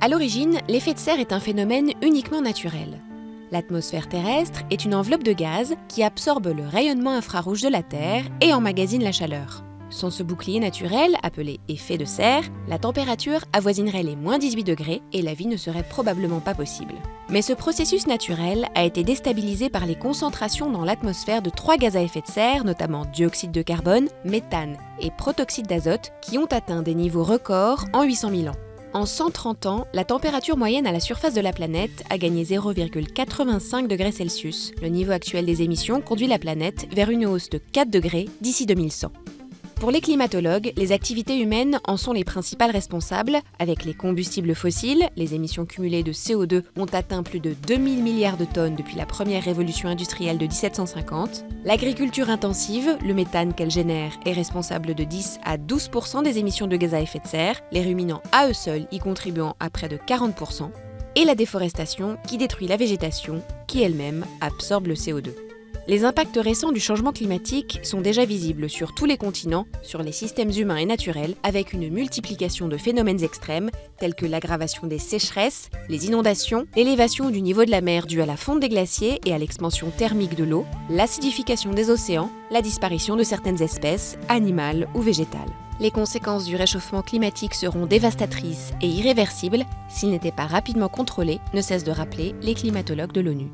À l'origine, l'effet de serre est un phénomène uniquement naturel. L'atmosphère terrestre est une enveloppe de gaz qui absorbe le rayonnement infrarouge de la Terre et emmagasine la chaleur. Sans ce bouclier naturel, appelé effet de serre, la température avoisinerait les -18 degrés et la vie ne serait probablement pas possible. Mais ce processus naturel a été déstabilisé par les concentrations dans l'atmosphère de 3 gaz à effet de serre, notamment dioxyde de carbone, méthane et protoxyde d'azote, qui ont atteint des niveaux records en 800 000 ans. En 130 ans, la température moyenne à la surface de la planète a gagné 0,85 degrés Celsius. Le niveau actuel des émissions conduit la planète vers une hausse de 4 degrés d'ici 2100. Pour les climatologues, les activités humaines en sont les principales responsables. Avec les combustibles fossiles, les émissions cumulées de CO2 ont atteint plus de 2000 milliards de tonnes depuis la première révolution industrielle de 1750. L'agriculture intensive, le méthane qu'elle génère, est responsable de 10 à 12% des émissions de gaz à effet de serre, les ruminants à eux seuls y contribuant à près de 40%, et la déforestation qui détruit la végétation, qui elle-même absorbe le CO2. Les impacts récents du changement climatique sont déjà visibles sur tous les continents, sur les systèmes humains et naturels, avec une multiplication de phénomènes extrêmes tels que l'aggravation des sécheresses, les inondations, l'élévation du niveau de la mer due à la fonte des glaciers et à l'expansion thermique de l'eau, l'acidification des océans, la disparition de certaines espèces, animales ou végétales. Les conséquences du réchauffement climatique seront dévastatrices et irréversibles s'ils n'étaient pas rapidement contrôlés, ne cessent de rappeler les climatologues de l'ONU.